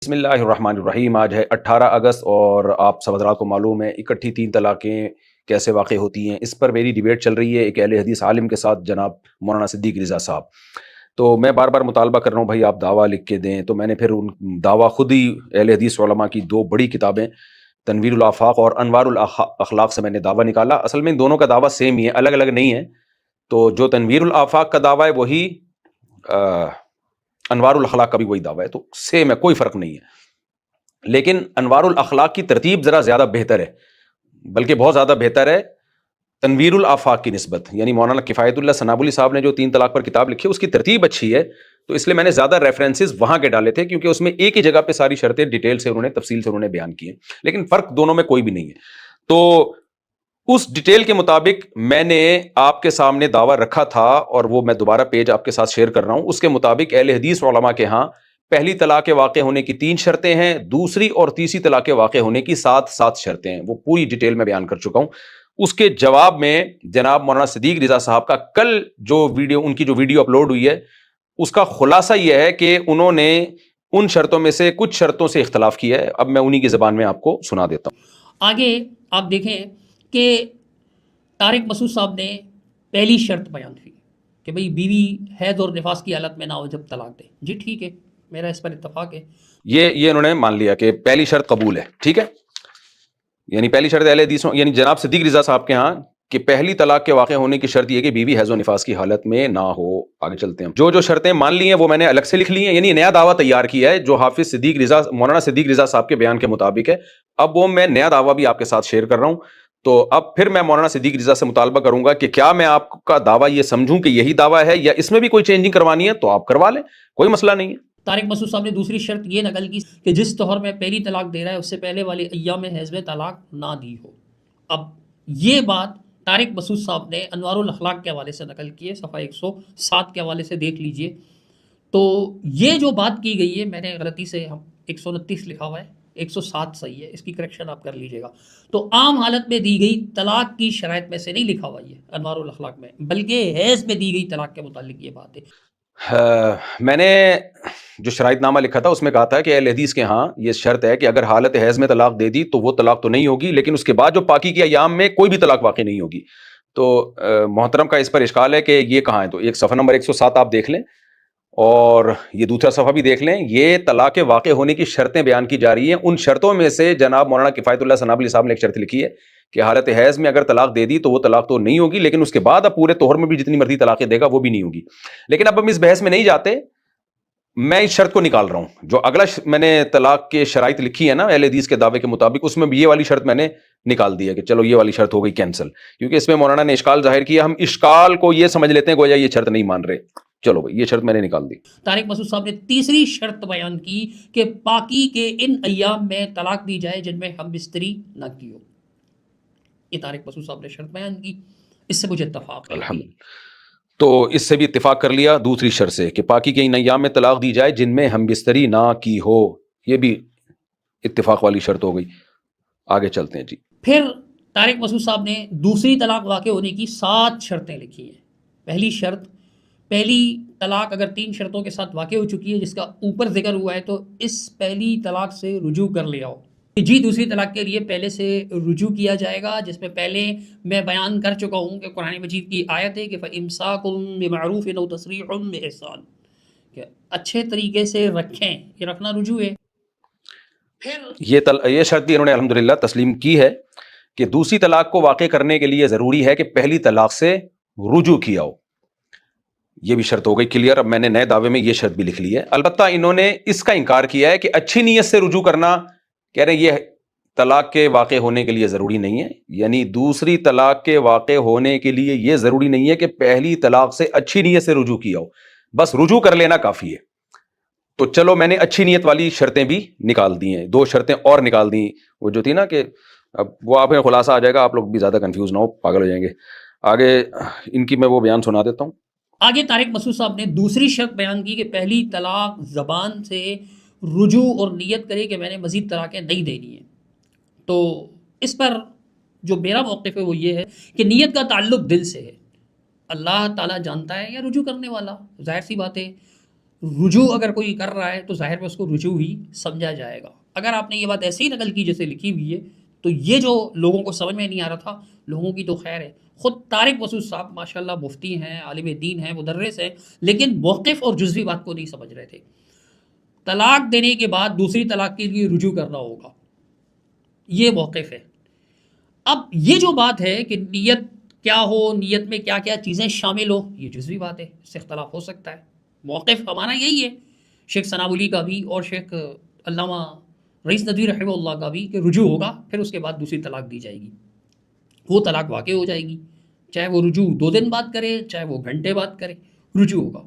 بسم اللہ الرحمن الرحیم۔ آج ہے 18 اگست اور آپ سب حضرات کو معلوم ہے اکٹھی 3 طلاقیں کیسے واقع ہوتی ہیں۔ اس پر میری ڈیبیٹ چل رہی ہے ایک اہل حدیث عالم کے ساتھ، جناب مولانا صدیق رضا صاحب۔ تو میں بار بار مطالبہ کر رہا ہوں بھائی آپ دعویٰ لکھ کے دیں، تو میں نے پھر ان دعویٰ خود ہی اہل حدیث علماء کی 2 بڑی کتابیں تنویر الآفاق اور انوار الاخلاق سے میں نے دعویٰ نکالا۔ اصل میں ان دونوں کا دعویٰ سیم ہی ہے، الگ الگ نہیں ہے۔ تو جو تنویر الآفاق کا دعویٰ ہے وہی انوار الاخلاق کا بھی وہی دعویٰ ہے، تو سیم ہے، کوئی فرق نہیں ہے۔ لیکن انوار الاخلاق کی ترتیب ذرا زیادہ بہتر ہے، بلکہ بہت زیادہ بہتر ہے تنویر الآفاق کی نسبت۔ یعنی مولانا کفایت اللہ ثنابلی صاحب نے جو 3 طلاق پر کتاب لکھی ہے اس کی ترتیب اچھی ہے، تو اس لیے میں نے زیادہ ریفرنسز وہاں کے ڈالے تھے، کیونکہ اس میں ایک ہی جگہ پہ ساری شرطیں ڈیٹیل سے انہوں نے تفصیل سے انہوں نے بیان کی ہیں، لیکن فرق دونوں میں کوئی بھی نہیں ہے۔ تو اس ڈیٹیل کے مطابق میں نے آپ کے سامنے دعویٰ رکھا تھا، اور وہ میں دوبارہ پیج آپ کے ساتھ شیئر کر رہا ہوں۔ اس کے مطابق اہل حدیث علماء کے ہاں پہلی طلاق کے واقع ہونے کی 3 شرطیں ہیں، دوسری اور تیسری طلاق کے واقع ہونے کی 7 شرطیں ہیں، وہ پوری ڈیٹیل میں بیان کر چکا ہوں۔ اس کے جواب میں جناب مولانا صدیق رضا صاحب کا کل جو ویڈیو، ان کی جو ویڈیو اپلوڈ ہوئی ہے، اس کا خلاصہ یہ ہے کہ انہوں نے ان شرطوں میں سے کچھ شرطوں سے اختلاف کیا ہے۔ اب میں انہی کی زبان میں آپ کو سنا دیتا ہوں۔ آگے آپ دیکھیں کہ طارق مسعود صاحب نے پہلی شرط بیان کی کہ بھئی بیوی حیض اور نفاس کی حالت میں نہ ہو جب طلاق دے۔ جی ٹھیک ہے، میرا اس پر اتفاق ہے۔ یہ انہوں نے مان لیا کہ پہلی شرط قبول ہے، ٹھیک ہے۔ یعنی پہلی شرط اہل حدیثوں یعنی جناب صدیق رضا صاحب کے ہاں کہ پہلی طلاق کے واقع ہونے کی شرط یہ کہ بیوی حیض و نفاس کی حالت میں نہ ہو۔ آگے چلتے ہیں، جو شرطیں مان لی ہیں وہ میں نے الگ سے لکھ لی ہیں، یعنی نیا دعویٰ تیار کیا ہے جو حافظ مولانا صدیق رضا صاحب کے بیان کے مطابق ہے۔ اب وہ میں نیا دعویٰ بھی آپ کے ساتھ شیئر کر رہا ہوں۔ تو اب پھر میں مولانا صدیق رضا سے مطالبہ کروں گا کہ کیا میں آپ کا دعویٰ یہ سمجھوں کہ یہی دعویٰ ہے، یا اس میں بھی کوئی چینجنگ کروانی ہے تو آپ کروا لیں، کوئی مسئلہ نہیں ہے۔ طارق مسعود صاحب نے دوسری شرط یہ نقل کی کہ جس طور میں پہلی طلاق دے رہا ہے اس سے پہلے والے ایام حیض میں طلاق نہ دی ہو۔ اب یہ بات طارق مسعود صاحب نے انوار الاخلاق کے حوالے سے نقل کی ہے، صفحہ 107 کے حوالے سے دیکھ لیجئے۔ تو یہ جو بات کی گئی ہے، میں نے غلطی سے 129 لکھا ہوا ہے، 107 صحیح ہے، اس کی کریکشن آپ کر لیجئے گا۔ تو عام حالت میں دی گئی طلاق کی شرائط میں سے نہیں لکھا ہوا یہ انوار الاخلاق میں، بلکہ حیض میں دی گئی طلاق کے متعلق یہ بات ہے۔ میں نے جو شرائط نامہ لکھا تھا اس میں کہا تھا کہ اہل حدیث کے ہاں یہ شرط ہے کہ اگر حالت حیض میں طلاق دے دی تو وہ طلاق تو نہیں ہوگی، لیکن اس کے بعد جو باقی کے ایام میں کوئی بھی طلاق واقع نہیں ہوگی۔ تو محترم کا اس پر اشکال ہے کہ یہ کہاں ہے، تو ایک صفحہ نمبر 107 آپ دیکھ لیں، اور یہ دوسرا صفحہ بھی دیکھ لیں۔ یہ طلاق واقع ہونے کی شرطیں بیان کی جا رہی ہیں۔ ان شرطوں میں سے جناب مولانا کفایت اللہ ثنابلی صاحب نے ایک شرط لکھی ہے کہ حالت حیض میں اگر طلاق دے دی تو وہ طلاق تو نہیں ہوگی، لیکن اس کے بعد اب پورے طہر میں بھی جتنی مرضی طلاقیں دے گا وہ بھی نہیں ہوگی۔ لیکن اب ہم اس بحث میں نہیں جاتے، میں اس شرط کو نکال رہا ہوں۔ جو اگلا میں نے طلاق کے شرائط لکھی ہے نا اہل حدیث کے دعوے کے مطابق، اس میں بھی یہ والی شرط میں نے نکال دی ہے کہ چلو یہ والی شرط ہو گئی کینسل، کیونکہ اس میں مولانا نے اشکال ظاہر کیا، ہم اشکال کو یہ سمجھ لیتے ہیں گویا یہ شرط نہیں مان رہے۔ چلو بھائی، یہ شرط میں نے نکال دی۔ طارق مسعود صاحب نے تیسری شرط بیان کی کہ پاکی کے ان ایام میں طلاق دی جائے جن میں ہم بستری نہ کی ہو۔ یہ طارق مسعود صاحب نے شرط بیان کی، اس سے مجھے اتفاق ہے۔ الحمدللہ، تو اس سے بھی اتفاق کر لیا دوسری شرط سے کہ پاکی کے ان ایام میں طلاق دی جائے جن میں ہم بستری نہ کی ہو، یہ بھی اتفاق والی شرط ہو گئی۔ آگے چلتے ہیں جی۔ پھر طارق مسعود صاحب نے دوسری طلاق واقع ہونے کی 7 شرطیں لکھی ہیں۔ پہلی شرط، پہلی طلاق اگر 3 شرطوں کے ساتھ واقع ہو چکی ہے جس کا اوپر ذکر ہوا ہے تو اس پہلی طلاق سے رجوع کر لے آؤ۔ جی دوسری طلاق کے لیے پہلے سے رجوع کیا جائے گا، جس میں پہلے میں بیان کر چکا ہوں کہ قرآن مجید کی آیت ہے کہ فَإِمْسَاكٌ بِمَعْرُوفٍ أَوْ تَسْرِيحٌ بِإِحْسَانٍ، کہ اچھے طریقے سے رکھیں، یہ رکھنا رجوع ہے۔ یہ شرط بھی انہوں نے الحمدللہ تسلیم کی ہے کہ دوسری طلاق کو واقع کرنے کے لیے ضروری ہے کہ پہلی طلاق سے رجوع کیا ہو، یہ بھی شرط ہو گئی کلیئر۔ اب میں نے نئے دعوے میں یہ شرط بھی لکھ لی ہے۔ البتہ انہوں نے اس کا انکار کیا ہے کہ اچھی نیت سے رجوع کرنا، کہہ رہے ہیں یہ طلاق کے واقع ہونے کے لیے ضروری نہیں ہے، یعنی دوسری طلاق کے واقع ہونے کے لیے یہ ضروری نہیں ہے کہ پہلی طلاق سے اچھی نیت سے رجوع کیا ہو، بس رجوع کر لینا کافی ہے۔ تو چلو میں نے اچھی نیت والی شرطیں بھی نکال دی ہیں، 2 شرطیں اور نکال دی، وہ جو تھی نا کہ اب وہ آپ میں خلاصہ آ جائے گا، آپ لوگ بھی زیادہ کنفیوز نہ ہو، پاگل ہو جائیں گے۔ آگے ان کی میں وہ بیان سنا دیتا ہوں۔ آگے طارق مسعود صاحب نے دوسری شرط بیان کی کہ پہلی طلاق زبان سے رجوع اور نیت کرے کہ میں نے مزید طلاقیں نہیں دینی ہیں۔ تو اس پر جو میرا موقف ہے وہ یہ ہے کہ نیت کا تعلق دل سے ہے، اللہ تعالیٰ جانتا ہے یا رجوع کرنے والا، ظاہر سی بات ہے رجوع اگر کوئی کر رہا ہے تو ظاہر میں اس کو رجوع ہی سمجھا جائے گا. اگر آپ نے یہ بات ایسے ہی نقل کی جیسے لکھی ہوئی ہے تو یہ جو لوگوں کو سمجھ میں نہیں آ رہا تھا، لوگوں کی تو خیر ہے. خود طارق مسعود صاحب ماشاءاللہ مفتی ہیں، عالم دین ہیں، مدرس ہیں، لیکن موقف اور جزوی بات کو نہیں سمجھ رہے تھے. طلاق دینے کے بعد دوسری طلاق کے لیے رجوع کرنا ہوگا، یہ موقف ہے. اب یہ جو بات ہے کہ نیت کیا ہو، نیت میں کیا کیا چیزیں شامل ہو، یہ جزوی بات ہے، اس سے اختلاف ہو سکتا ہے. موقف ہمارا یہی ہے، شیخ ثناء اللہ کا بھی اور شیخ علامہ رئیس ندوی رحمہ اللہ کا بھی، کہ رجوع ہوگا پھر اس کے بعد دوسری طلاق دی جائے گی، وہ طلاق واقع ہو جائے گی، چاہے وہ رجوع 2 دن بعد کرے چاہے وہ گھنٹے بعد کرے، رجوع ہوگا.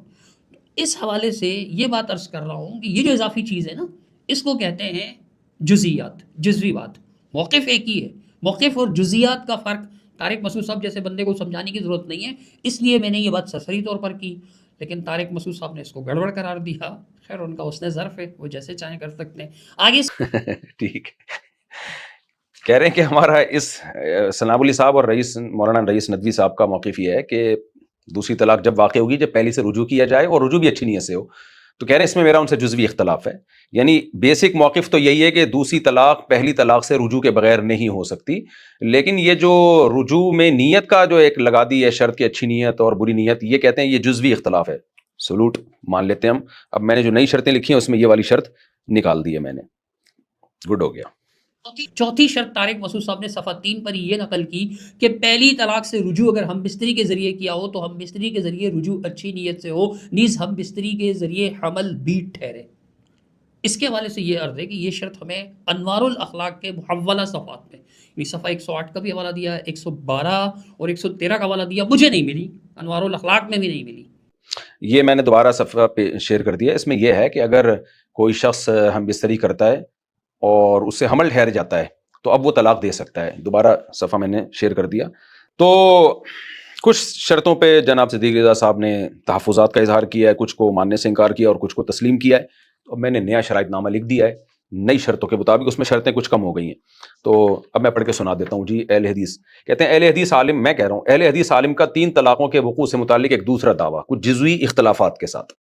اس حوالے سے یہ بات عرض کر رہا ہوں کہ یہ جو اضافی چیز ہے نا، اس کو کہتے ہیں جزیات، جزوی بات. موقف ایک ہی ہے، موقف اور جزیات کا فرق طارق مسعود صاحب جیسے بندے کو سمجھانے کی ضرورت نہیں ہے، اس لیے میں نے یہ بات سرسری طور پر کی. لیکن طارق مسعود صاحب نے اس کو گڑبڑ قرار دیا. خیر ان کا حسن ظرف ہے، وہ جیسے چاہیں کر سکتے ہیں. آگے ٹھیک کہہ رہے ہیں کہ ہمارا اس ثناء اللہ صاحب اور مولانا رئیس ندوی صاحب کا موقف یہ ہے کہ دوسری طلاق جب واقع ہوگی جب پہلی سے رجوع کیا جائے اور رجوع بھی اچھی نیت سے ہو. تو کہہ رہے ہیں اس میں میرا ان سے جزوی اختلاف ہے. یعنی بیسک موقف تو یہی ہے کہ دوسری طلاق پہلی طلاق سے رجوع کے بغیر نہیں ہو سکتی، لیکن یہ جو رجوع میں نیت کا جو ایک لگا دی ہے شرط کی اچھی نیت اور بری نیت، یہ کہتے ہیں یہ جزوی اختلاف ہے. سلوٹ مان لیتے ہیں ہم. اب میں نے جو نئی شرطیں لکھی ہیں اس میں یہ والی شرط نکال دی ہے میں نے. گڈ ہو گیا. چوتھی شرط طارق مسعود صاحب نے صفحہ 3 پر یہ نقل کی کہ پہلی طلاق سے رجوع اگر ہم بستری کے ذریعے کیا ہو تو ہم بستری کے ذریعے رجوع اچھی نیت سے ہو، نیز ہم بستری کے ذریعے حمل بھی ٹھہرے. اس کے حوالے سے یہ عرض ہے کہ یہ شرط ہمیں انوار الاخلاق کے محولہ صفحات میں، یعنی صفحہ 108 کا بھی حوالہ دیا، 112 اور 113 کا حوالہ دیا، مجھے نہیں ملی، انوار الاخلاق میں بھی نہیں ملی. یہ میں نے دوبارہ صفحہ پہ شیئر کر دیا. اس میں یہ ہے کہ اگر کوئی شخص ہم بستری کرتا ہے اور اس سے حمل ٹھہر جاتا ہے تو اب وہ طلاق دے سکتا ہے. دوبارہ صفحہ میں نے شیئر کر دیا. تو کچھ شرطوں پہ جناب صدیق رضا صاحب نے تحفظات کا اظہار کیا ہے، کچھ کو ماننے سے انکار کیا اور کچھ کو تسلیم کیا ہے. تو میں نے نیا شرائط نامہ لکھ دیا ہے نئی شرطوں کے مطابق. اس میں شرطیں کچھ کم ہو گئی ہیں تو اب میں پڑھ کے سنا دیتا ہوں. جی اہل حدیث کہتے ہیں، اہل حدیث عالم، میں کہہ رہا ہوں اہل حدیث عالم کا 3 طلاقوں کے وقوع سے متعلق ایک دوسرا دعویٰ کچھ جزوی اختلافات کے ساتھ.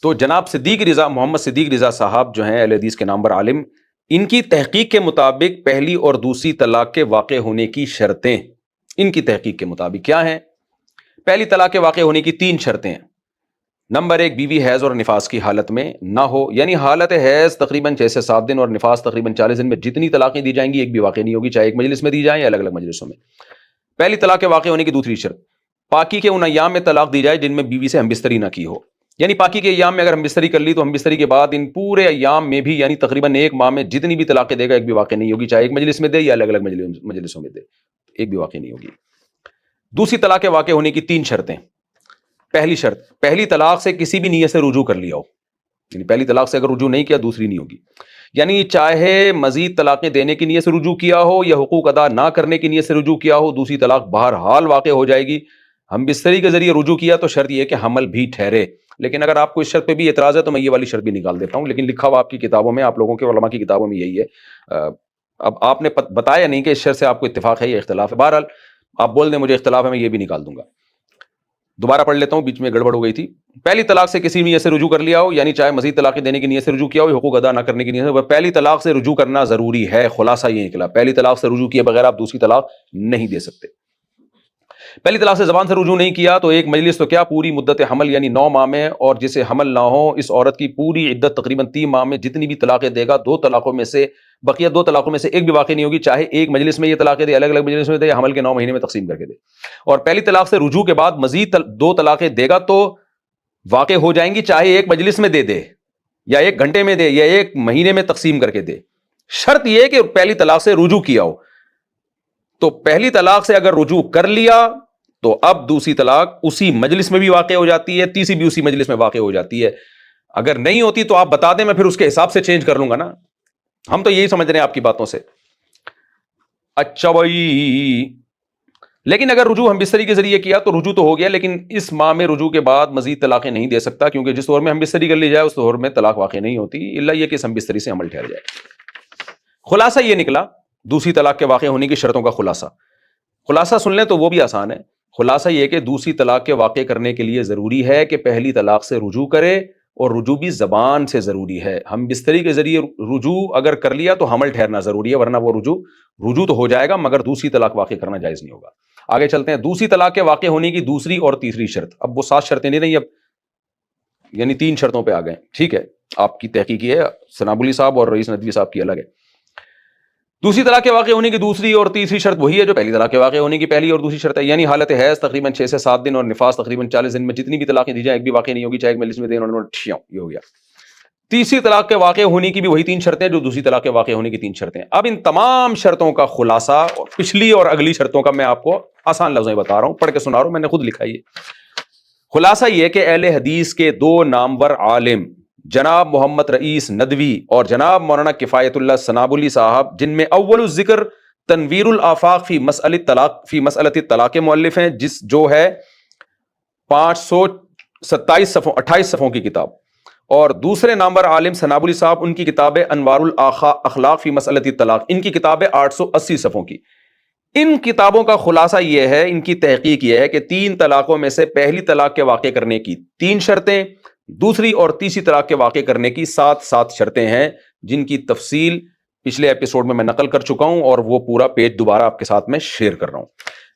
تو جناب صدیق رضا، محمد صدیق رضا صاحب جو ہیں اہل حدیث کے نامور عالم، ان کی تحقیق کے مطابق پہلی اور دوسری طلاق کے واقع ہونے کی شرطیں ان کی تحقیق کے مطابق کیا ہیں؟ پہلی طلاق کے واقع ہونے کی 3 شرطیں ہیں. نمبر 1، بیوی حیض اور نفاس کی حالت میں نہ ہو، یعنی حالت حیض تقریباً 6 سے 7 دن اور نفاس تقریباً 40 دن میں جتنی طلاقیں دی جائیں گی ایک بھی واقع نہیں ہوگی، چاہے ایک مجلس میں دی جائیں یا الگ الگ مجلسوں میں. پہلی طلاق کے واقع ہونے کی دوسری شرط، پاکی کے ان ایام میں طلاق دی جائے جن میں بیوی سے ہم بستری نہ کی ہو. یعنی پاکی کے ایام میں اگر ہم بستری کر لی تو ہم بستری کے بعد ان پورے ایام میں بھی، یعنی تقریباً 1 ماہ میں جتنی بھی طلاقیں دے گا ایک بھی واقع نہیں ہوگی، چاہے ایک مجلس میں دے یا الگ الگ مجلسوں میں دے، ایک بھی واقع نہیں ہوگی. دوسری طلاق کے واقع ہونے کی 3 شرطیں. پہلی شرط، پہلی طلاق سے کسی بھی نیت سے رجوع کر لیا ہو، یعنی پہلی طلاق سے اگر رجوع نہیں کیا دوسری نہیں ہوگی. یعنی چاہے مزید طلاقیں دینے کی نیت سے رجوع کیا ہو یا حقوق ادا نہ کرنے کی نیت سے رجوع کیا ہو، دوسری طلاق بہرحال واقع ہو جائے گی. ہم بستری کے ذریعے رجوع کیا تو شرط یہ ہے کہ حمل بھی ٹھہرے. لیکن اگر آپ کو اس شرط پہ بھی اعتراض ہے تو میں یہ والی شرط بھی نکال دیتا ہوں، لیکن لکھا ہوا آپ کی کتابوں میں، آپ لوگوں کے علماء کی کتابوں میں یہی ہے. اب آپ نے بتایا نہیں کہ اس شرط سے آپ کو اتفاق ہے یا اختلاف ہے. بہرحال آپ بول دیں مجھے اختلاف ہے، میں یہ بھی نکال دوں گا. دوبارہ پڑھ لیتا ہوں، بیچ میں گڑبڑ ہو گئی تھی. پہلی طلاق سے کسی نیت سے رجوع کر لیا ہو، یعنی چاہے مزید طلاقیں دینے کی نیت سے رجوع کیا ہو، حقوق ادا نہ کرنے کی نیت سے، پہلی طلاق سے رجوع کرنا ضروری ہے. خلاصہ یہ نکلا، پہلی طلاق سے رجوع کیے بغیر آپ دوسری طلاق نہیں دے سکتے. پہلی طلاق سے زبان سے رجوع نہیں کیا تو ایک مجلس تو کیا پوری مدت حمل یعنی 9 ماہ میں، اور جسے حمل نہ ہو اس عورت کی پوری عدت تقریباً 3 ماہ میں جتنی بھی طلاقیں دے گا، 2 طلاقوں میں سے بقیہ 2 طلاقوں میں سے ایک بھی واقع نہیں ہوگی، چاہے ایک مجلس میں یہ طلاقیں دے، الگ الگ مجلس میں دے، یا حمل کے 9 مہینے میں تقسیم کر کے دے. اور پہلی طلاق سے رجوع کے بعد مزید 2 طلاقیں دے گا تو واقع ہو جائیں گی، چاہے ایک مجلس میں دے دے یا 1 گھنٹے میں دے یا 1 مہینے میں تقسیم کر کے دے. شرط یہ ہے کہ پہلی طلاق سے رجوع کیا ہو. تو پہلی طلاق سے اگر رجوع کر لیا تو اب دوسری طلاق اسی مجلس میں بھی واقع ہو جاتی ہے، تیسری بھی اسی مجلس میں واقع ہو جاتی ہے. اگر نہیں ہوتی تو آپ بتا دیں، میں پھر اس کے حساب سے چینج کر لوں گا نا. ہم تو یہی سمجھ رہے ہیں آپ کی باتوں سے. اچھا بھائی، لیکن اگر رجوع ہم بستری کے ذریعے کیا تو رجوع تو ہو گیا، لیکن اس ماہ میں رجوع کے بعد مزید طلاقیں نہیں دے سکتا، کیونکہ جس دور میں ہم بستری کر لی جائے اس دور میں طلاق واقع نہیں ہوتی، الا یہ کہ ہم بستری سے عمل ٹھہر جائے. خلاصہ یہ نکلا دوسری طلاق کے واقع ہونے کی شرطوں کا خلاصہ سن لیں تو وہ بھی آسان ہے. خلاصہ یہ کہ دوسری طلاق کے واقع کرنے کے لیے ضروری ہے کہ پہلی طلاق سے رجوع کرے، اور رجوع بھی زبان سے ضروری ہے. ہم بستری کے ذریعے رجوع اگر کر لیا تو حمل ٹھہرنا ضروری ہے، ورنہ وہ رجوع تو ہو جائے گا مگر دوسری طلاق واقع کرنا جائز نہیں ہوگا. آگے چلتے ہیں. دوسری طلاق کے واقع ہونے کی دوسری اور تیسری شرط. اب وہ 7 شرطیں نہیں رہی، اب یعنی 3 شرطوں پہ آ گئے. ٹھیک ہے، آپ کی تحقیقی ہے، سنابلی صاحب اور رئیس ندوی صاحب کی الگ ہے. دوسری طلاق کے واقع ہونے کی دوسری اور تیسری شرط وہی ہے جو پہلی طلاق کے واقع ہونے کی پہلی اور دوسری شرط ہے، یعنی حالت حیض تقریباً 6 سے 7 دن اور نفاس تقریباً 40 دن میں جتنی بھی طلاقیں دی جائیں ایک بھی واقع نہیں ہوگی، چاہے ایک مجلس میں دیں اور یہ ہو گیا. تیسری طلاق کے واقع ہونے کی بھی وہی 3 شرطیں جو دوسری طلاق کے واقع ہونے کی 3 شرطیں. اب ان تمام شرطوں کا خلاصہ پچھلی اور اگلی شرطوں کا میں آپ کو آسان لفظوں میں بتا رہا ہوں، پڑھ کے سنا رہا ہوں، میں نے خود لکھا. یہ خلاصہ یہ کہ اہل حدیث کے 2 نامور عالم جناب محمد رئیس ندوی اور جناب مولانا کفایت اللہ سنابلی صاحب، جن میں اول الذکر تنویر الآفاق فی مسئلۃ الطلاق کے مؤلف ہیں، جو ہے 527 صفحوں 28 صفحوں کی کتاب، اور دوسرے نامور عالم سنابلی صاحب، ان کی کتاب ہے انوار الاخلاق فی مسئلۃ الطلاق، ان کی کتاب ہے 880 صفحوں کی. ان کتابوں کا خلاصہ یہ ہے، ان کی تحقیق یہ ہے کہ 3 طلاقوں میں سے پہلی طلاق کے واقع کرنے کی 3 شرطیں، دوسری اور تیسری طلاق کے واقع کرنے کی 7 شرطیں ہیں، جن کی تفصیل پچھلے ایپیسوڈ میں نقل کر چکا ہوں اور وہ پورا پیج دوبارہ آپ کے ساتھ میں شیئر کر رہا ہوں.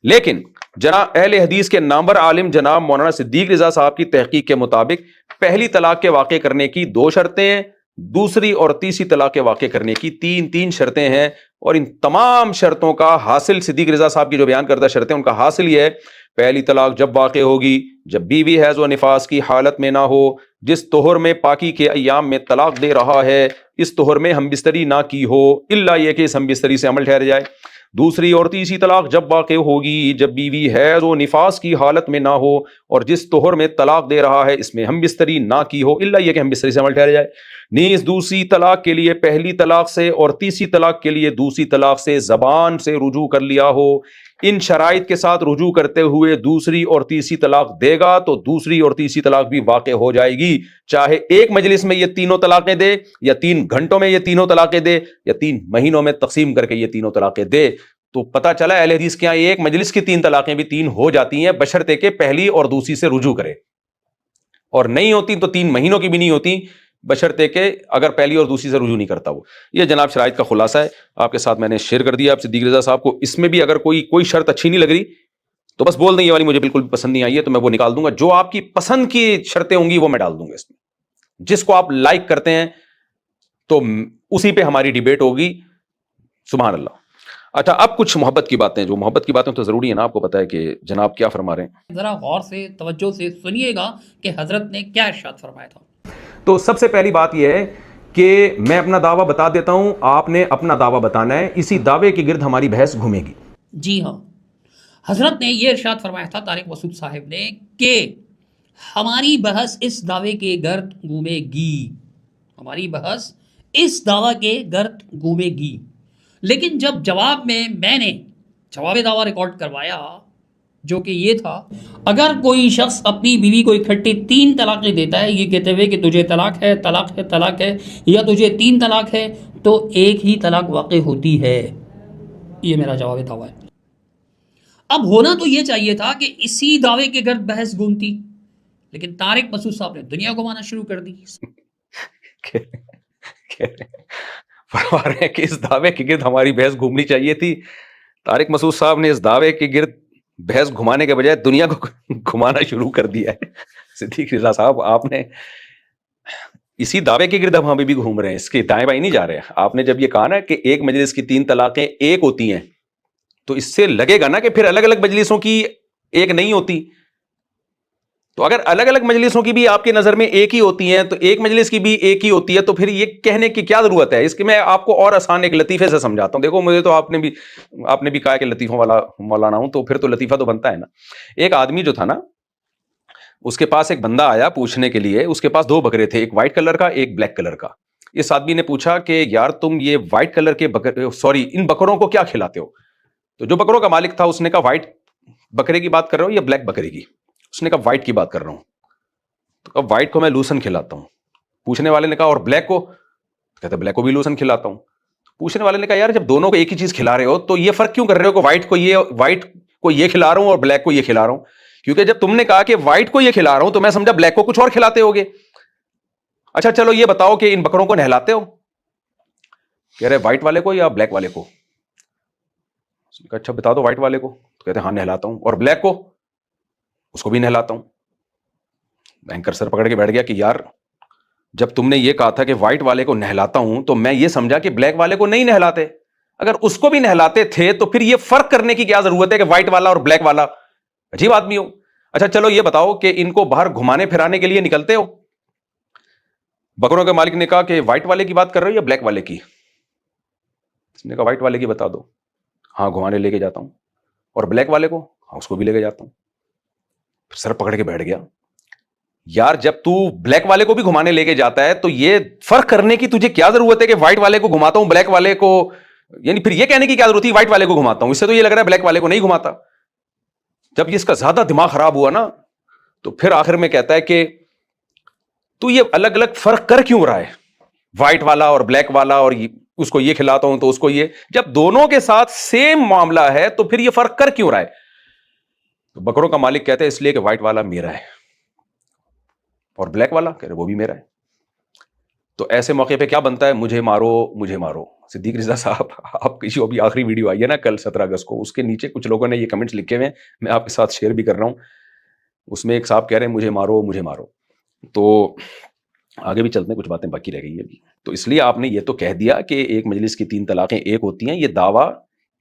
لیکن جناب اہل حدیث کے نامور عالم جناب مولانا صدیق رضا صاحب کی تحقیق کے مطابق پہلی طلاق کے واقع کرنے کی 2 شرطیں ہیں، دوسری اور تیسری طلاق کے واقع کرنے کی 3 شرطیں ہیں. اور ان تمام شرطوں کا حاصل، صدیق رضا صاحب کی جو بیان کردہ شرطیں، ان کا حاصل یہ ہے: پہلی طلاق جب واقع ہوگی جب بیوی حیض و نفاس کی حالت میں نہ ہو، جس طہر میں پاکی کے ایام میں طلاق دے رہا ہے اس طہر میں ہم بستری نہ کی ہو، الا یہ کہ اس ہم بستری سے عمل ٹھہر جائے. دوسری اور تیسری طلاق جب واقع ہوگی جب بیوی حیض و نفاس کی حالت میں نہ ہو اور جس طہر میں طلاق دے رہا ہے اس میں ہم بستری نہ کی ہو، الا یہ کہ ہم بستری سے عمل ٹھہر جائے. نیز دوسری طلاق کے لیے پہلی طلاق سے اور تیسری طلاق کے لیے دوسری طلاق سے زبان سے رجوع کر لیا ہو. ان شرائط کے ساتھ رجوع کرتے ہوئے دوسری اور تیسری طلاق دے گا تو دوسری اور تیسری طلاق بھی واقع ہو جائے گی، چاہے ایک مجلس میں یہ 3 طلاقیں دے، یا 3 گھنٹوں میں یہ 3 طلاقیں دے، یا 3 مہینوں میں تقسیم کر کے یہ 3 طلاقیں دے. تو پتہ چلا اہل حدیث کے یہاں ایک مجلس کی 3 طلاقیں بھی 3 ہو جاتی ہیں، بشرطے کہ پہلی اور دوسری سے رجوع کرے، اور نہیں ہوتی تو 3 مہینوں کی بھی نہیں ہوتی، بشرطے کہ اگر پہلی اور دوسری سے رجوع نہیں کرتا وہ. یہ جناب شرائط کا خلاصہ ہے، آپ کے ساتھ میں نے شیئر کر دیا. آپ صدیق رضا صاحب کو اس میں بھی اگر کوئی شرط اچھی نہیں لگ رہی تو بس بول دیں یہ والی مجھے بالکل پسند نہیں آئی ہے، تو میں وہ نکال دوں گا. جو آپ کی پسند کی شرطیں ہوں گی وہ میں ڈال دوں گا اس میں، جس کو آپ لائک کرتے ہیں تو اسی پہ ہماری ڈیبیٹ ہوگی. سبحان اللہ. اچھا، اب کچھ محبت کی باتیں، جو محبت کی باتیں تو ضروری ہے نا، آپ کو پتہ ہے کہ جناب کیا فرما رہے ہیں. ذرا غور سے توجہ سے سنیے گا کہ حضرت نے کیا ارشاد فرمایا تھا. تو سب سے پہلی بات یہ ہے کہ میں اپنا دعویٰ بتا دیتا ہوں، آپ نے اپنا دعویٰ بتانا ہے، اسی دعوے کے گرد ہماری بحث گھومے گی. جی ہاں، حضرت نے یہ ارشاد فرمایا تھا طارق مسعود صاحب نے کہ ہماری بحث اس دعوے کے گرد گھومے گی، ہماری بحث اس دعویٰ کے گرد گھومے گی. لیکن جب جواب میں نے جواب دعویٰ ریکارڈ کروایا جو کہ یہ تھا، اگر کوئی شخص اپنی بیوی کو اکٹھے 3 طلاقیں دیتا ہے یہ کہتے ہوئے کہ تجھے طلاق ہے طلاق ہے طلاق ہے، یا تجھے 3 طلاق ہے، تو ایک ہی طلاق واقع ہوتی ہے. یہ میرا جواب دعویٰ ہے. اب ہونا تو یہ چاہیے تھا کہ اسی دعوے کے گرد بحث گھومتی، لیکن طارق مسعود صاحب نے دنیا گھمانا شروع کر دی. فرما رہے ہیں کہ اس دعوے کے گرد ہماری بحث گھومنی چاہیے تھی. طارق مسعود صاحب نے اس دعوے کے گرد بحث گھمانے کے بجائے دنیا کو گھمانا شروع کر دیا ہے. صدیق رضا صاحب، آپ نے اسی دعوے کے گرد ہم بھی گھوم رہے ہیں، اس کے دائیں بائیں نہیں جا رہے. آپ نے جب یہ کہا نا کہ ایک مجلس کی 3 طلاقیں ایک ہوتی ہیں، تو اس سے لگے گا نا کہ پھر الگ الگ مجلسوں کی ایک نہیں ہوتی. تو اگر الگ الگ مجلسوں کی بھی آپ کی نظر میں ایک ہی ہوتی ہیں تو ایک مجلس کی بھی ایک ہی ہوتی ہے، تو پھر یہ کہنے کی کیا ضرورت ہے؟ اس کے میں آپ کو اور آسان ایک لطیفے سے سمجھاتا ہوں. دیکھو، مجھے تو آپ نے بھی کہا کہ لطیفوں والا مولانا ہوں، تو پھر تو لطیفہ تو بنتا ہے نا. ایک آدمی جو تھا نا، اس کے پاس ایک بندہ آیا پوچھنے کے لیے، اس کے پاس 2 بکرے تھے، ایک وائٹ کلر کا ایک بلیک کلر کا. اس آدمی نے پوچھا کہ یار تم یہ وائٹ کلر کے ان بکروں کو کیا کھلاتے ہو؟ تو جو بکروں کا مالک تھا اس نے کہا وائٹ بکرے کی بات کر رہا ہوں یا بلیک بکرے کی؟ اس نے کہا وائٹ کی بات کر رہا ہوں. تو اب وائٹ کو میں لوسن کھلاتا ہوں. پوچھنے والے نے کہا اور بلیک کو؟ کہتا بلیک کو بھی لوسن کھلاتا ہوں. پوچھنے والے نے کہا یار جب دونوں کو ایک ہی چیز کھلا رہے ہو تو یہ فرق کیوں کر رہے ہو کہ وائٹ کو یہ کھلا رہا ہوں اور بلیک کو یہ کھلا رہا ہوں, کیونکہ جب تم نے کہا کہ وائٹ کو یہ کھلا رہا ہوں تو میں سمجھا بلیک کو کچھ اور کھلاتے ہوگے. اچھا چلو یہ بتاؤ کہ ان بکروں کو نہلاتے ہو؟ کہہ رہے وائٹ والے کو یا بلیک والے کو؟ اچھا بتا دو وائٹ والے کو. تو کہتے ہیں ہاں نہلاتا ہوں. اور بلیک کو؟ اس کو بھی نہلاتا ہوں. اینکر سر پکڑ کے بیٹھ گیا کہ یار جب تم نے یہ کہا تھا کہ وائٹ والے کو نہلاتا ہوں تو میں یہ سمجھا کہ بلیک والے کو نہیں نہلاتے. اگر اس کو بھی نہلاتے تھے تو پھر یہ فرق کرنے کی کیا ضرورت ہے کہ وائٹ والا اور بلیک والا؟ عجیب آدمی ہو. اچھا چلو یہ بتاؤ کہ ان کو باہر گھمانے پھرانے کے لیے نکلتے ہو؟ بکروں کے مالک نے کہا کہ وائٹ والے کی بات کر رہے ہو یا بلیک والے کی؟ اس نے کہا وائٹ والے کی بتا دو. ہاں گھمانے لے کے جاتا ہوں. اور بلیک والے کو؟ ہاں اس کو بھی لے کے جاتا ہوں. پھر سر پکڑ کے بیٹھ گیا. یار جب تو بلیک والے کو بھی گھمانے لے کے جاتا ہے تو یہ فرق کرنے کی تجھے کیا ضرورت ہے کہ وائٹ والے کو گھماتا ہوں بلیک والے کو, یعنی پھر یہ کہنے کی کیا ضرورت ہے وائٹ والے کو گھماتا ہوں؟ اس سے تو یہ لگ رہا ہے بلیک والے کو نہیں گھماتا. جب یہ اس کا زیادہ دماغ خراب ہوا نا تو پھر آخر میں کہتا ہے کہ تو یہ الگ الگ فرق کر کیوں رہا ہے, وائٹ والا اور بلیک والا, اور اس کو یہ کھلاتا ہوں تو اس کو یہ, جب دونوں کے ساتھ سیم معاملہ ہے تو پھر یہ فرق کر کیوں رہا ہے؟ تو بکروں کا مالک کہتا ہے اس لیے کہ وائٹ والا میرا ہے اور بلیک والا کہہ رہے وہ بھی میرا ہے. تو ایسے موقع پہ کیا بنتا ہے؟ مجھے مارو مجھے مارو. صدیق رضا صاحب آپ کی جو ابھی آخری ویڈیو آئی ہے نا کل 17 اگست کو, اس کے نیچے کچھ لوگوں نے یہ کمنٹس لکھے ہوئے ہیں, میں آپ کے ساتھ شیئر بھی کر رہا ہوں. اس میں ایک صاحب کہہ رہے ہیں مجھے مارو مجھے مارو. تو آگے بھی چلتے ہیں, کچھ باتیں باقی رہ گئی ہے ابھی. تو اس لیے آپ نے یہ تو کہہ دیا کہ ایک مجلس کی 3 طلاقیں ایک ہوتی ہیں, یہ دعویٰ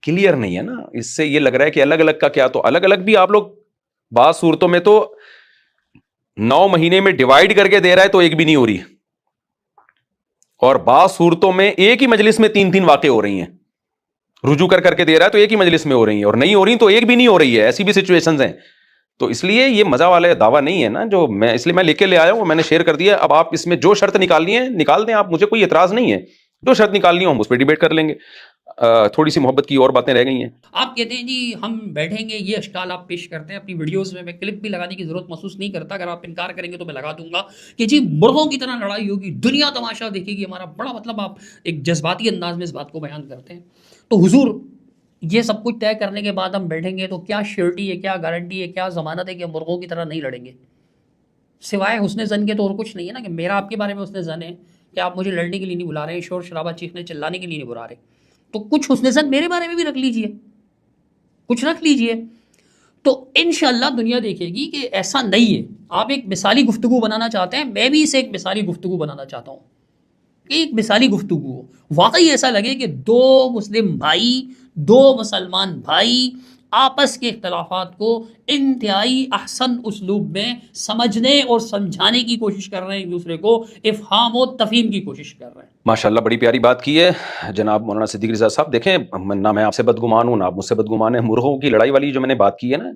کلیئر نہیں ہے نا. اس سے یہ لگ رہا ہے کہ الگ الگ کا کیا, تو الگ الگ بھی آپ لوگ بعض صورتوں میں تو 9 مہینے میں ڈیوائیڈ کر کے دے رہا ہے تو ایک بھی نہیں ہو رہی, اور بعض صورتوں میں ایک ہی مجلس میں 3 واقع ہو رہی ہیں. رجوع کر کے دے رہا ہے تو ایک ہی مجلس میں ہو رہی ہیں, اور نہیں ہو رہی تو ایک بھی نہیں ہو رہی ہے. ایسی بھی سچویشنز ہیں. تو اس لیے یہ مزہ والا دعویٰ نہیں ہے نا جو میں, اس لیے میں لے کے لے آیا ہوں, میں نے شیئر کر دیا. اب آپ اس میں جو شرط نکالنی ہے نکال دیں آپ, مجھے کوئی اعتراض نہیں ہے. جو شرط نکالنی ہو ہم اس پہ ڈیبیٹ کر لیں گے. تھوڑی سی محبت کی اور باتیں رہ گئی ہیں. آپ کہتے ہیں جی ہم بیٹھیں گے, یہ اشکال آپ پیش کرتے ہیں اپنی ویڈیوز میں کلپ بھی لگانے کی ضرورت محسوس نہیں کرتا. اگر آپ انکار کریں گے تو میں لگا دوں گا کہ جی مرغوں کی طرح لڑائی ہوگی, دنیا تماشا دیکھے گی ہمارا. بڑا مطلب آپ ایک جذباتی انداز میں اس بات کو بیان کرتے ہیں. تو حضور یہ سب کچھ طے کرنے کے بعد ہم بیٹھیں گے تو کیا شیورٹی ہے, کیا گارنٹی ہے, کیا ضمانت ہے کہ ہم مرغوں کی طرح نہیں لڑیں گے؟ سوائے حسن زن کے تو اور کچھ نہیں ہے نا, کہ میرا آپ کے بارے میں حسن زن ہے کہ آپ مجھے لڑنے کے لیے نہیں بلا رہے, شور شرابہ چیخنے چلانے کے لیے نہیں بلا رہے. تو کچھ حسن زن میرے بارے میں بھی رکھ لیجئے, کچھ رکھ لیجئے. تو انشاءاللہ دنیا دیکھے گی کہ ایسا نہیں ہے. آپ ایک مثالی گفتگو بنانا چاہتے ہیں, میں بھی اسے ایک مثالی گفتگو بنانا چاہتا ہوں کہ ایک مثالی گفتگو ہو. واقعی ایسا لگے کہ 2 مسلم بھائی, 2 مسلمان بھائی آپس کے اختلافات کو انتہائی احسن اسلوب میں سمجھنے اور سمجھانے کی کوشش کر رہے ہیں, ایک دوسرے کو افہام و تفہیم کی کوشش کر رہے ہیں. ماشاءاللہ بڑی پیاری بات کی ہے جناب مولانا صدیق رضا صاحب. دیکھیں نہ میں آپ سے بدگمان ہوں نہ آپ مجھ سے بدگمان ہیں. مرغوں کی لڑائی والی جو میں نے بات کی ہے نا,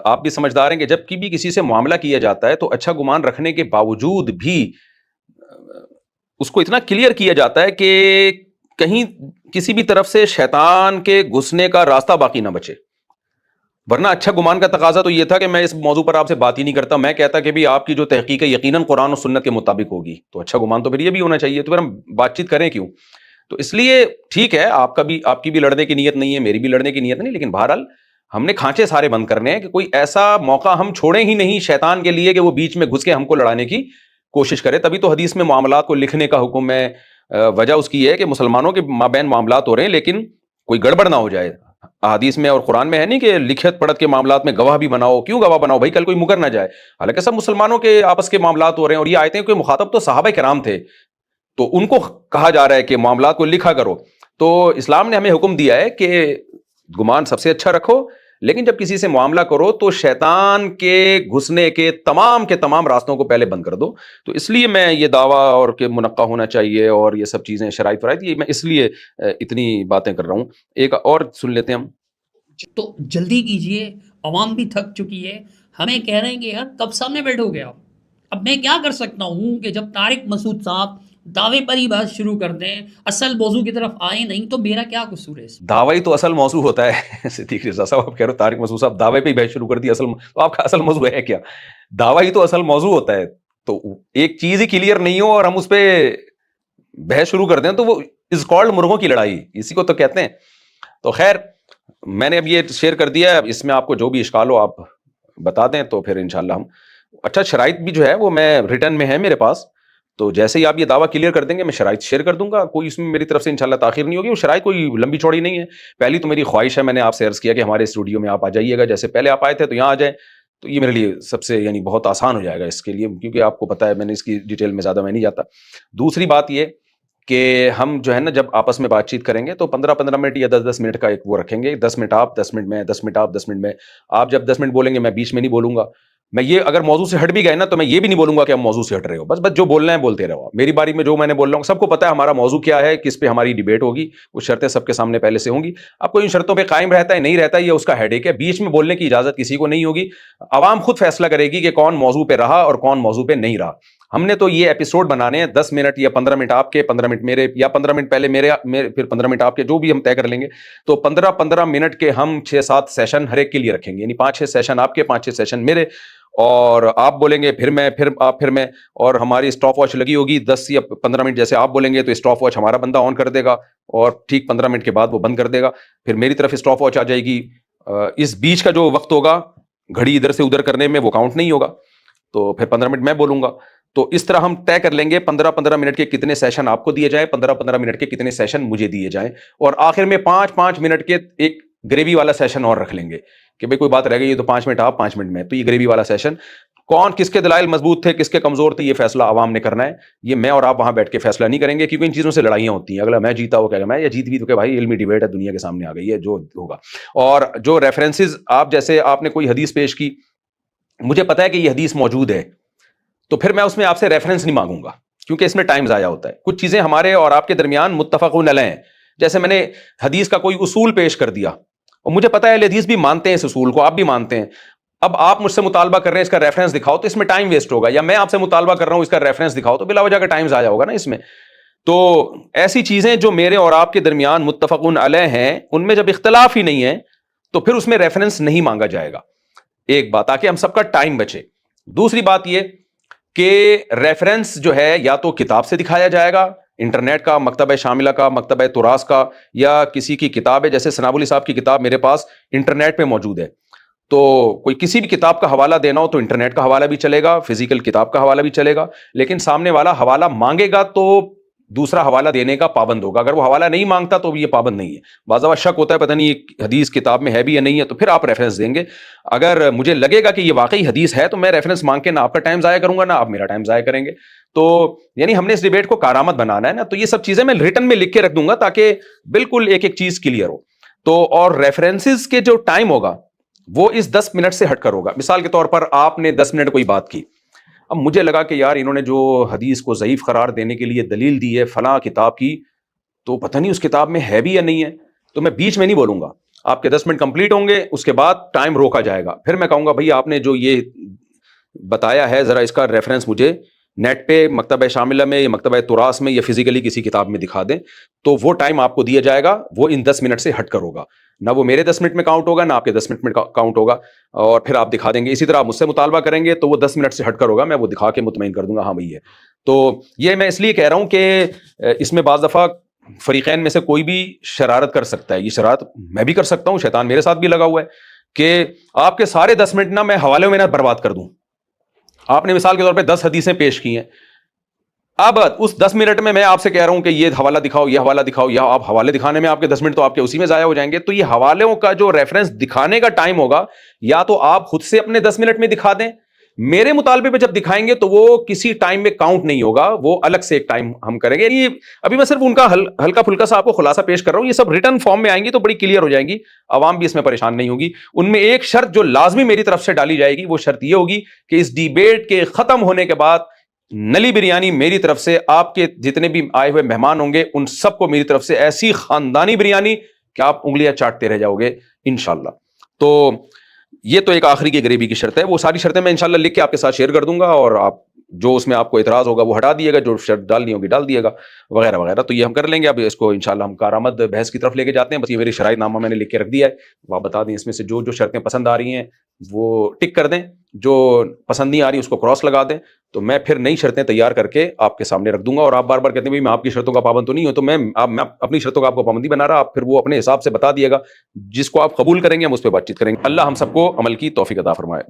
آپ بھی سمجھدار ہیں کہ جب بھی کسی سے معاملہ کیا جاتا ہے تو اچھا گمان رکھنے کے باوجود بھی اس کو اتنا کلیئر کیا جاتا ہے کہ کہیں کسی بھی طرف سے شیطان کے گھسنے کا راستہ باقی نہ بچے. ورنہ اچھا گمان کا تقاضا تو یہ تھا کہ میں اس موضوع پر آپ سے بات ہی نہیں کرتا, میں کہتا کہ بھی آپ کی جو تحقیق ہے یقیناً قرآن و سنت کے مطابق ہوگی. تو اچھا گمان تو پھر یہ بھی ہونا چاہیے, تو پھر ہم بات چیت کریں کیوں؟ تو اس لیے ٹھیک ہے, آپ کی بھی لڑنے کی نیت نہیں ہے, میری بھی لڑنے کی نیت نہیں, لیکن بہرحال ہم نے کھانچے سارے بند کرنے ہیں کہ کوئی ایسا موقع ہم چھوڑیں ہی نہیں شیطان کے لیے کہ وہ بیچ میں گھس کے ہم کو لڑانے کی کوشش کرے. تبھی تو حدیث میں معاملات کو لکھنے کا حکم ہے. وجہ اس کی ہے کہ مسلمانوں کے مابین معاملات ہو رہے ہیں لیکن کوئی گڑبڑ نہ ہو جائے. حدیث میں اور قرآن میں ہے نہیں کہ لکھت پڑھت کے معاملات میں گواہ بھی بناؤ. کیوں گواہ بناؤ بھائی, کل کوئی مکر نہ جائے. حالانکہ سب مسلمانوں کے آپس کے معاملات ہو رہے ہیں, اور یہ آیتیں کہ مخاطب تو صحابہ کرام تھے, تو ان کو کہا جا رہا ہے کہ معاملات کو لکھا کرو. تو اسلام نے ہمیں حکم دیا ہے کہ گمان سب سے اچھا رکھو, لیکن جب کسی سے معاملہ کرو تو شیطان کے گھسنے کے تمام راستوں کو پہلے بند کر دو. تو اس لیے میں یہ دعویٰ اور کہ منقع ہونا چاہیے اور یہ سب چیزیں شرائط فرائط, یہ میں اس لیے اتنی باتیں کر رہا ہوں. ایک اور سن لیتے ہیں ہم. تو جلدی کیجئے, عوام بھی تھک چکی ہے. ہمیں کہہ رہے ہیں کہ یار کب سامنے بیٹھو گے آپ. اب میں کیا کر سکتا ہوں کہ جب طارق مسعود صاحب دعوے پر ہی بات شروع کر دیں, اصل موضوع کی طرف آئے نہیں, تو میرا کیا قصور ہے؟ دعوی تو اصل موضوع ہوتا ہے. صدیق رضا صاحب آپ کہہ رہے ہو طارق مسعود صاحب دعوے پہ ہی بحث شروع کر دی, تو آپ کا اصل موضوع ہے کیا؟ دعوی تو اصل موضوع ہوتا ہے. تو ایک چیز ہی کلیئر نہیں ہو اور ہم اس پہ بحث شروع کر دیں تو وہ از کالڈ مرغوں کی لڑائی, اسی کو تو کہتے ہیں. تو خیر میں نے اب یہ شیئر کر دیا ہے, اس میں آپ کو جو بھی اشکال ہو آپ بتا دیں تو پھر انشاءاللہ ہم, اچھا شرائط بھی جو ہے وہ میں ریٹرن میں ہے میرے پاس, تو جیسے ہی آپ یہ دعویٰ کلیئر کر دیں گے میں شرائط شیئر کر دوں گا, کوئی اس میں میری طرف سے انشاءاللہ تاخیر نہیں ہوگی. وہ شرائط کوئی لمبی چوڑی نہیں ہے. پہلی تو میری خواہش ہے, میں نے آپ سے عرض کیا کہ ہمارے اسٹوڈیو میں آپ آ جائیے گا, جیسے پہلے آپ آئے تھے تو یہاں آ جائیں, تو یہ میرے لیے سب سے یعنی بہت آسان ہو جائے گا اس کے لیے, کیونکہ آپ کو پتہ ہے میں نے اس کی ڈیٹیل میں زیادہ میں نہیں جاتا. دوسری بات یہ کہ ہم جو ہے نا جب آپس میں بات چیت کریں گے تو 15-15 منٹ یا 10-10 منٹ کا ایک وہ رکھیں گے, 10 منٹ آپ 10 منٹ میں, 10 منٹ آپ 10 منٹ میں. آپ جب 10 منٹ بولیں گے میں بیچ میں نہیں بولوں گا. میں یہ اگر موضوع سے ہٹ بھی گئے نا تو میں یہ بھی نہیں بولوں گا کہ ہم موضوع سے ہٹ رہے ہو, بس جو بولنا ہے بولتے رہو. میری باری میں جو میں نے بول رہا ہوں, سب کو پتہ ہے ہمارا موضوع کیا ہے, کس پہ ہماری ڈیبیٹ ہوگی, وہ شرطیں سب کے سامنے پہلے سے ہوں گی. اب کوئی ان شرطوں پہ قائم رہتا ہے نہیں رہتا ہے یہ اس کا ہیڈیک ہے, بیچ میں بولنے کی اجازت کسی کو نہیں ہوگی. عوام خود فیصلہ کرے گی کہ کون موضوع پہ رہا اور کون موضوع پہ نہیں رہا. ہم نے تو یہ ایپیسوڈ بنانے ہیں 10 منٹ یا 15 منٹ آپ کے, 15 منٹ میرے, یا 15 منٹ پہلے میرے پھر 15 منٹ آپ کے, جو بھی ہم طے کر لیں گے. تو 15-15 منٹ کے ہم 6-7 سیشن ہر ایک کے لیے رکھیں گے, یعنی 5-6 سیشن آپ کے, 5-6 سیشن میرے, اور آپ بولیں گے پھر میں, پھر آپ, پھر میں, اور ہماری اسٹاپ واچ لگی ہوگی 10 یا 15 منٹ. جیسے آپ بولیں گے تو اسٹاپ واچ ہمارا بندہ آن کر دے گا اور ٹھیک 15 منٹ کے بعد وہ بند کر دے گا. پھر میری طرف اسٹاپ واچ آ جائے گی. اس بیچ کا جو وقت ہوگا گھڑی ادھر سے ادھر کرنے میں وہ کاؤنٹ نہیں ہوگا, تو پھر 15 منٹ میں بولوں گا. تو اس طرح ہم طے کر لیں گے 15-15 منٹ کے کتنے سیشن آپ کو دیے جائیں, 15-15 منٹ کے کتنے سیشن مجھے دیے جائیں, اور آخر میں 5-5 منٹ کے ایک گریوی والا سیشن اور رکھ لیں گے کہ بھئی کوئی بات رہ گئی تو 5 منٹ آپ 5 منٹ میں, تو یہ گریوی والا سیشن. کون کس کے دلائل مضبوط تھے, کس کے کمزور تھے, یہ فیصلہ عوام نے کرنا ہے. یہ میں اور آپ وہاں بیٹھ کے فیصلہ نہیں کریں گے, کیونکہ ان چیزوں سے لڑائیاں ہوتی ہیں. اگلا میں جیتا وہ کہے گا میں, یا جیت بھی تو کہ بھائی علمی ڈیبیٹ ہے, دنیا کے سامنے آ گئی ہے جو ہوگا. اور جو ریفرنسز آپ, جیسے آپ نے کوئی حدیث پیش کی, مجھے پتا ہے کہ یہ حدیث موجود ہے, تو پھر میں اس میں آپ سے ریفرنس نہیں مانگوں گا, کیونکہ اس میں ٹائم ضائع ہوتا ہے. کچھ چیزیں ہمارے اور آپ کے درمیان متفقون علیہ ہیں, جیسے میں نے حدیث کا کوئی اصول پیش کر دیا اور مجھے پتا ہے اہل حدیث بھی مانتے ہیں اس اصول کو, آپ بھی مانتے ہیں. اب آپ مجھ سے مطالبہ کر رہے ہیں اس کا ریفرنس دکھاؤ, تو اس میں ٹائم ویسٹ ہوگا. یا میں آپ سے مطالبہ کر رہا ہوں اس کا ریفرنس دکھاؤ, تو بلا وجہ کا ٹائم ضائع ہوگا نا اس میں. تو ایسی چیزیں جو میرے اور آپ کے درمیان متفقون علیہ ہیں, ان میں جب اختلاف ہی نہیں ہے تو پھر اس میں ریفرنس نہیں مانگا جائے گا. ایک بات, تاکہ ہم سب کا ٹائم بچے. دوسری بات یہ کہ ریفرنس جو ہے یا تو کتاب سے دکھایا جائے گا, انٹرنیٹ کا, مکتبہ شاملہ کا, مکتبہ تراث کا, یا کسی کی کتاب ہے, جیسے ثناء علی صاحب کی کتاب میرے پاس انٹرنیٹ پہ موجود ہے. تو کوئی کسی بھی کتاب کا حوالہ دینا ہو تو انٹرنیٹ کا حوالہ بھی چلے گا, فزیکل کتاب کا حوالہ بھی چلے گا. لیکن سامنے والا حوالہ مانگے گا تو دوسرا حوالہ دینے کا پابند ہوگا. اگر وہ حوالہ نہیں مانگتا تو یہ پابند نہیں ہے. بعض اوقات شک ہوتا ہے پتہ نہیں یہ حدیث کتاب میں ہے بھی یا نہیں ہے, تو پھر آپ ریفرنس دیں گے. اگر مجھے لگے گا کہ یہ واقعی حدیث ہے تو میں ریفرنس مانگ کے نہ آپ کا ٹائم ضائع کروں گا, نہ آپ میرا ٹائم ضائع کریں گے. تو یعنی ہم نے اس ڈیبیٹ کو کارآمد بنانا ہے نا, تو یہ سب چیزیں میں ریٹن میں لکھ کے رکھ دوں گا تاکہ بالکل ایک ایک چیز کلیئر ہو. تو اور ریفرنسز کے جو ٹائم ہوگا وہ اس 10 منٹ سے ہٹ کر ہوگا. مثال کے طور پر آپ نے 10 منٹ کوئی بات کی, اب مجھے لگا کہ یار انہوں نے جو حدیث کو ضعیف قرار دینے کے لیے دلیل دی ہے فلاں کتاب کی, تو پتہ نہیں اس کتاب میں ہے بھی یا نہیں ہے, تو میں بیچ میں نہیں بولوں گا. آپ کے 10 منٹ کمپلیٹ ہوں گے, اس کے بعد ٹائم روکا جائے گا. پھر میں کہوں گا بھائی آپ نے جو یہ بتایا ہے ذرا اس کا ریفرنس مجھے نیٹ پہ, مکتبہ شاملہ میں یا مکتبہ تراث میں یا فزیکلی کسی کتاب میں دکھا دیں. تو وہ ٹائم آپ کو دیا جائے گا, وہ ان 10 منٹ سے ہٹ کر ہوگا. نہ وہ میرے 10 منٹ میں کاؤنٹ ہوگا, نہ آپ کے 10 منٹ میں کاؤنٹ ہوگا, اور پھر آپ دکھا دیں گے. اسی طرح آپ مجھ سے مطالبہ کریں گے تو وہ 10 منٹ سے ہٹ کر ہوگا, میں وہ دکھا کے مطمئن کر دوں گا ہاں بھائی ہے. تو یہ میں اس لیے کہہ رہا ہوں کہ اس میں بعض دفعہ فریقین میں سے کوئی بھی شرارت کر سکتا ہے. یہ شرارت میں بھی کر سکتا ہوں, شیطان میرے ساتھ بھی لگا ہوا ہے کہ آپ کے سارے 10 منٹ نہ میں حوالے میں نہ برباد کر دوں. آپ نے مثال کے طور پہ 10 حدیثیں پیش کی ہیں, اب اس 10 منٹ میں آپ سے کہہ رہا ہوں کہ یہ حوالہ دکھاؤ, یہ حوالہ دکھاؤ, یا آپ حوالے دکھانے میں آپ کے 10 منٹ تو آپ کے اسی میں ضائع ہو جائیں گے. تو یہ حوالوں کا جو ریفرنس دکھانے کا ٹائم ہوگا, یا تو آپ خود سے اپنے 10 منٹ میں دکھا دیں, میرے مطالبے پہ جب دکھائیں گے تو وہ کسی ٹائم میں کاؤنٹ نہیں ہوگا, وہ الگ سے ایک ٹائم ہم کریں گے. یہ ابھی میں صرف ان کا ہلکا پھلکا سا آپ کو خلاصہ پیش کر رہا ہوں. یہ سب ریٹن فارم میں آئیں گی تو بڑی کلیئر ہو جائیں گی, عوام بھی اس میں پریشان نہیں ہوگی. ان میں ایک شرط جو لازمی میری طرف سے ڈالی جائے گی, وہ شرط یہ ہوگی کہ اس ڈیبیٹ کے ختم ہونے کے بعد نلی بریانی میری طرف سے, آپ کے جتنے بھی آئے ہوئے مہمان ہوں گے ان سب کو میری طرف سے ایسی خاندانی بریانی کہ آپ انگلیاں چاٹتے رہ جاؤ گے انشاءاللہ. تو یہ تو ایک آخری کی غریبی کی شرط ہے. وہ ساری شرطیں میں انشاءاللہ لکھ کے آپ کے ساتھ شیئر کر دوں گا, اور آپ جو اس میں آپ کو اعتراض ہوگا وہ ہٹا دیے گا, جو شرط ڈالنی ہوگی ڈال دیے گا, وغیرہ وغیرہ. تو یہ ہم کر لیں گے. اب اس کو انشاءاللہ ہم کارآمد بحث کی طرف لے کے جاتے ہیں. بس یہ میری شرائط نامہ میں نے لکھ کے رکھ دیا ہے, وہ آپ بتا دیں اس میں سے جو شرطیں پسند آ رہی ہیں وہ ٹک کر دیں, جو پسند نہیں آ رہی اس کو کراس لگا دیں. تو میں پھر نئی شرطیں تیار کر کے آپ کے سامنے رکھ دوں گا. اور آپ بار بار کہتے ہیں بھائی میں آپ کی شرطوں کا پابند تو نہیں ہوں, تو میں اپنی شرطوں کا آپ کو پابندی بنا رہا, آپ پھر وہ اپنے حساب سے بتا دیے گا, جس کو آپ قبول کریں گے ہم اس پہ بات چیت کریں گے. اللہ ہم سب کو عمل کی توفیق عطا فرمائے.